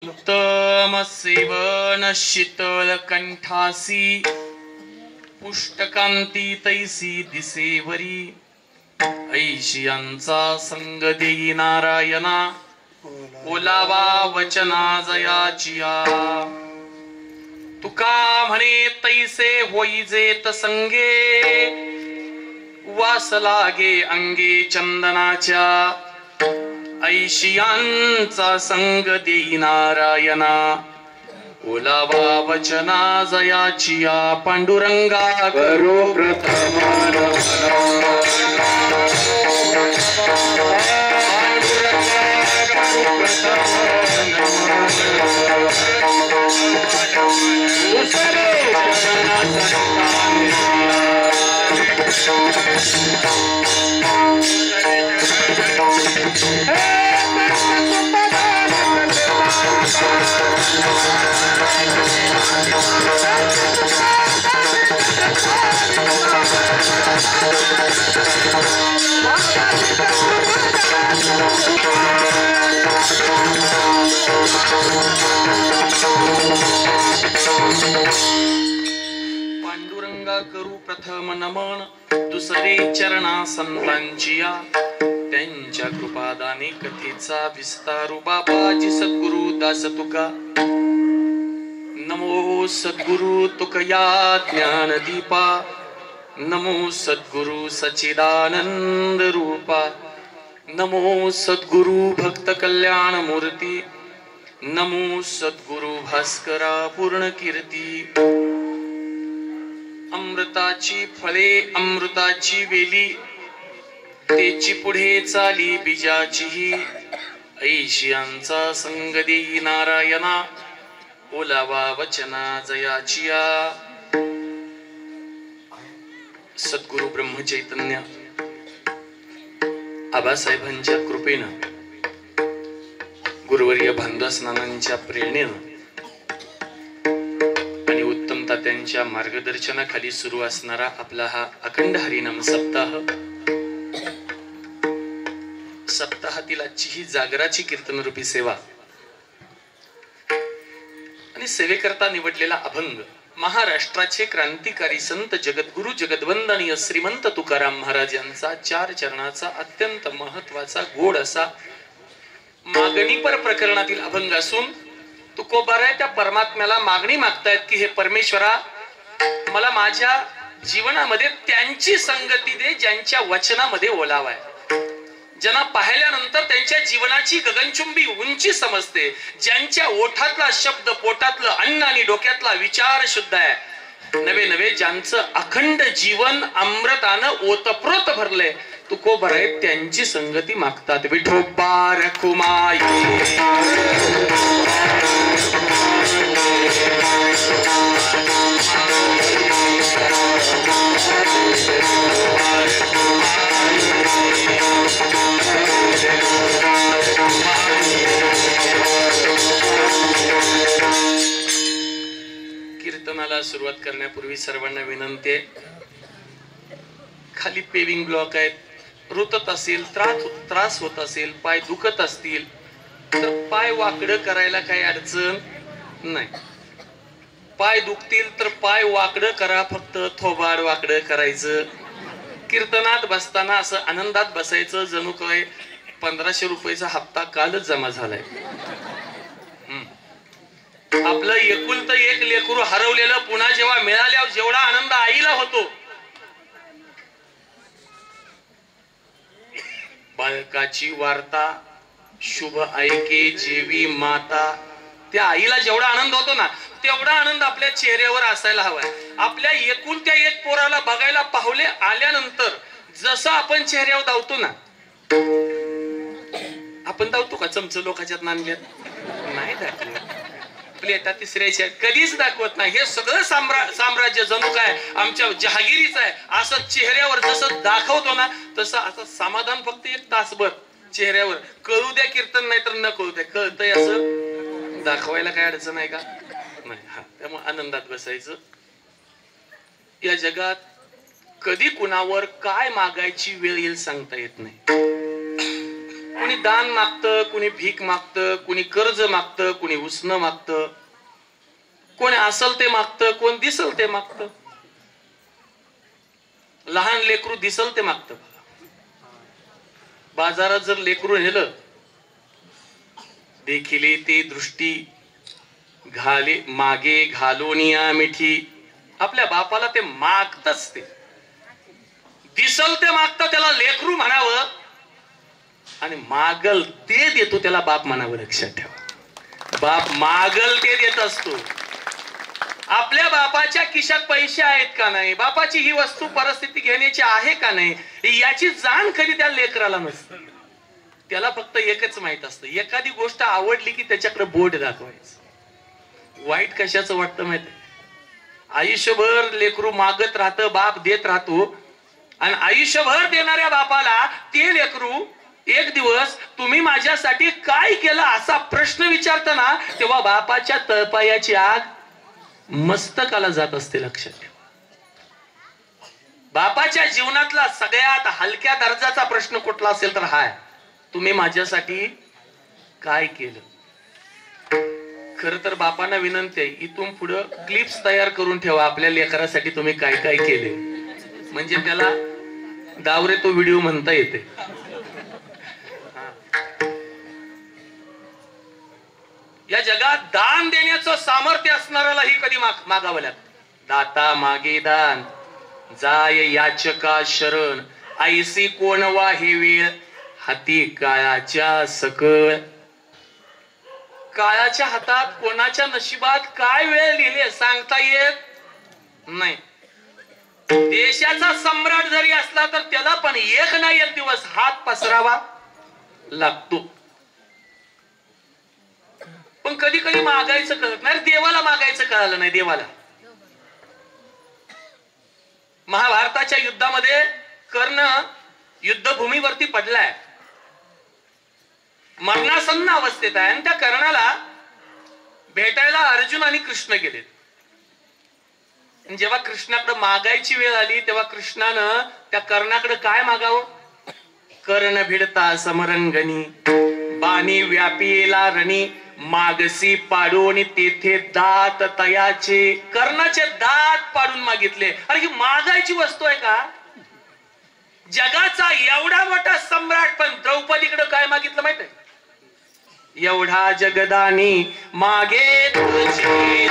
उत्तम सेवन शीतल कंठासी पुष्टकांती तैसी दिसेवरी ऐशियांचा संग देई नारायणा ओलावा वचना जयाचिया तुका म्हणे तैसे होईजेत संगे वास लागे अंगे चंदनाच्या ऐशियांचा संग देई नारायणा ओलावा वचना जयाचिया पांडुरंगा करो प्रथम पांडुरंगा करू प्रथम नमन दुसरे चरणा संतांचिया त्यांच्या कृपादाने कथेचा विस्तारू बाबाजी सद्गुरु दास तुका नमो सद्गुरु तुकया ज्ञान दीपा नमो सद्गुरु सच्चिदानंद रूपा नमो सद्गुरु भक्त कल्याण मूर्ती नमो सद्गुरु भास्करा पूर्ण कीर्ती अमृताची फळे अमृताची वेली तेची पुढे चाली बीजाची ऐशियांचा संग देई नारायणा ओलावा वचना जयाचिया सद्गुरु ब्रह्मचैतन्य आबासाहेबांच्या कृपेनं गुरुवर्य भानुदासनानांच्या प्रेरणेनं आणि उत्तम तात्यांच्या मार्गदर्शनाखाली सुरू असणारा आपला हा अखंड हरिनाम सप्ताहातील आजची ही जागराची कीर्तन रूपी सेवा आणि सेवेकरता निवडलेला अभंग महाराष्ट्राचे क्रांतिकारी संत जगद्गुरु जगद्वंदनीय श्रीमंत तुकाराम महाराज यांचा 4 चरणाचा अत्यंत महत्वाचा गोड असा मागणीपर प्रकरणातील अभंग असून तुकोबाराय त्या परमात्म्याला मागणी मागतायत की हे परमेश्वरा मला माझ्या जीवनामध्ये त्यांची संगती दे ज्यांच्या वचनामध्ये ओलावा आहे, ज्यांना पाहिल्यानंतर त्यांच्या जीवनाची गगनचुंबी उंची समजते, ज्यांच्या ओठातला शब्द पोटातलं अन्न आणि डोक्यातला विचार शुद्ध आहे, नवे नवे ज्यांचं अखंड जीवन अमृतानं ओतप्रोत भरले तुकोबाराय त्यांची संगती मागतात. विठोबा रखुमाई कीर्तनाला सुरुवात करण्यापूर्वी सर्वांना विनंती आहे, खाली पेविंग ब्लॉक आहेत, रुतत असेल त्रास होत असेल, पाय दुखत असतील तर पाय वाकडं करायला काही अडचण नाही. पाय दुखतील तर पाय वाकडं करा, फक्त थोबाड वाकडं करायचं. कीर्तनात बसताना असं आनंदात बसायचं जणू काय 1500 रुपयाचा हप्ता कालच जमा झालाय. आपलं एकुलतं एक लेकरू हरवलेलं पुन्हा जेव्हा मिळाल्यावर जेवढा आनंद आईला होतो, बालकाची वार्ता शुभ ऐके जेवी माता, त्या आईला जेवढा आनंद होतो ना तेवढा आनंद आपल्या चेहऱ्यावर असायला हवाय. आपल्या एकुलत्या एक पोराला बघायला पाहुले आल्यानंतर जसं आपण चेहऱ्यावर धावतो ना, आपण धावतो का चमच लोकांच्यात नांदल्यात? नाही दाखवत. प्लेटा तिसऱ्याच्या कधीच दाखवत नाही. हे सगळं साम्राज्य जणू काय आमच्या जहागिरीचं आहे असं चेहऱ्यावर जसं दाखवतो ना तसं असं समाधान फक्त 1 तासभर चेहऱ्यावर. कळू द्या कीर्तन नाही तर न कळू द्या, कळतंय असं दाखवायला काय अडचण आहे का? नाही. हा, त्यामुळे आनंदात बसायचं. या जगात कधी कुणावर काय मागायची वेळ येईल सांगता येत नाही. कुणी दान मागतं, कुणी भीक मागतं, कुणी कर्ज मागतं, कुणी उसनं मागतं, कोणी असल ते मागतं, कोण दिसल ते मागतं. लहान लेकरू दिसल ते मागतं. बाजारात जर लेकरू नेलं, देखिले ते दृष्टी घाले मागे घालोनिया मिठी. आपल्या बापाला ते मागतच, ते दिसल ते मागतं, त्याला लेकरू म्हणावं, आणि मागल ते देतो त्याला बाप म्हणावं. लक्षात ठेवा, बाप मागल ते देत असतो. आपल्या बापाच्या खिशात पैसे आहेत का नाही, बापाची ही वस्तू परिस्थिती घेण्याची आहे का नाही, याची जाण कधी त्या लेकराला नसते. त्याला फक्त एकच माहित असतं, एखादी गोष्ट आवडली की त्याच्याकडे बोट दाखवायचं. वाईट कशाचं वाटतं माहिती, आयुष्यभर लेकरू मागत राहतं, बाप देत राहतो, आणि आयुष्यभर देणाऱ्या बापाला ते लेकरू एक दिवस तुम्ही माझ्यासाठी काय केलं असा प्रश्न विचारताना, तेव्हा बापाच्या तळपायाची आग मस्तकाला जात असते. लक्षात ठेवा, बापाच्या जीवनातला सगळ्यात हलक्या दर्जाचा प्रश्न कुठला असेल तर हाय, तुम्ही माझ्यासाठी काय केलं. खर तर बापांना विनंती आहे, इथून पुढे क्लिप्स तयार करून ठेवा, आपल्या लेकरासाठी तुम्ही काय काय केले, म्हणजे त्याला डावरे तो व्हिडिओ म्हणता येते. या जगात दान देण्याचं सामर्थ्य असणाऱ्यालाही कधी मागावं लागतं. दाता मागे दान, जाय याचका शरण, ऐसी कोण वाही वेळ, हाती काळाच्या सकळ. काळाच्या हातात कोणाच्या नशिबात काय वेळ लिहिले सांगता येत नाही. देशाचा सम्राट जरी असला तर त्याला पण एक ना एक दिवस हात पसरावा लागतो. पण कधी कधी मागायचं कळत नाही. देवाला मागायचं कळालं नाही. देवाला महाभारताच्या युद्धामध्ये कर्ण युद्धभूमीवरती पडलाय, मरणासन्न अवस्थेत आहे, आणि त्या कर्णाला भेटायला अर्जुन आणि कृष्ण गेले. जेव्हा कृष्णाकडे मागायची वेळ आली तेव्हा कृष्णानं त्या कर्णाकडे काय मागावं, कर्ण भिडता समरंगणी, बाणी व्यापीला रणी, मागसी पाडून तेथे दात तयाचे. कर्णाचे दात पाडून मागितले. अरे ही मागायची वस्तू आहे का? जगाचा एवढा मोठा सम्राट पण द्रौपदीकडे काय मागितलं माहित आहे? एवढा जगदानी मागे तुझी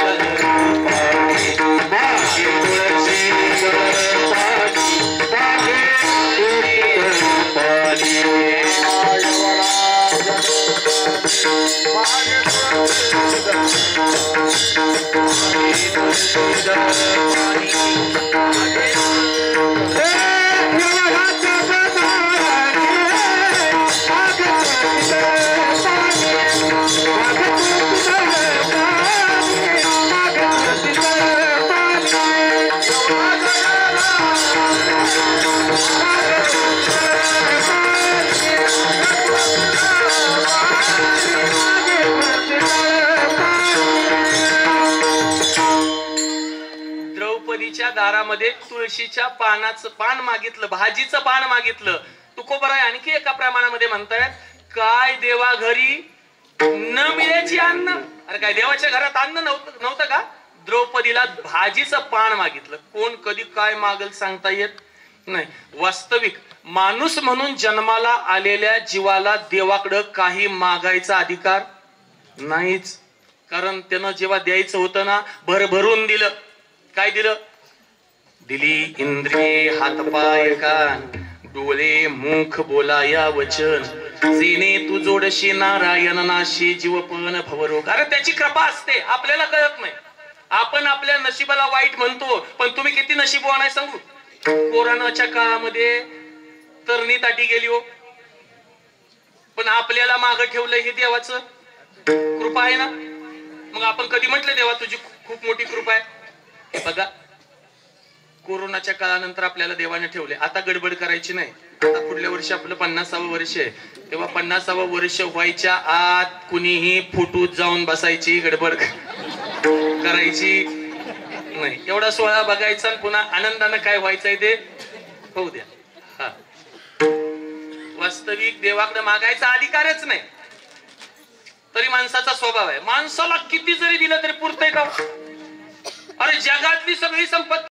दारामध्ये तुळशीच्या पानाचं पान मागितलं, भाजीचं पान मागितलं. तुकोबराय आणखी एका प्रमाणामध्ये म्हणतायत, काय देवा घरी न मिळायची अन्न. अरे काय देवाच्या घरात अन्न नव्हतं का? द्रौपदीला भाजीचं पान मागितलं. कोण कधी काय मागल सांगता येत नाही. वास्तविक माणूस म्हणून जन्माला आलेल्या जीवाला देवाकडं काही मागायचा अधिकार नाहीच. कारण त्यानं जेव्हा द्यायचं होतं ना, भरभरून दिलं. काय दिलं? दिली इंद्रिये, हातपाय कान, डोळे मुख बोलाया वचन, सीने तू जोडशी नारायण नाशी जीवपण भवरोग. अरे त्याची कृपा असते, आपल्याला कळत नाही. आपण आपल्या नशिबाला वाईट म्हणतो, पण तुम्ही किती नशीबवान आहे सांगू. कोरोनाच्या काळामध्ये तरणी ताटी गेली हो, पण आपल्याला मागं ठेवलं हे देवाचं कृपा आहे ना. मग आपण कधी म्हटलं देवा तुझी खूप मोठी कृपा आहे? हे बघा, कोरोनाच्या काळानंतर आपल्याला देवाने ठेवले. आता गडबड करायची नाही. आता पुढल्या वर्षी आपलं 50वं वर्ष आहे, तेव्हा 50वं वर्ष व्हायच्या आत कुणीही फुटूत जाऊन बसायची गडबड करायची नाही. एवढा सोहळा बघायचा, पुन्हा आनंदानं काय व्हायचंय ते होऊ द्या. हा, वास्तविक देवाकडे मागायचा अधिकारच नाही, तरी माणसाचा स्वभाव आहे. माणसाला किती जरी दिलं तरी पुरतंय का? अरे जगातली सगळी संपत्ती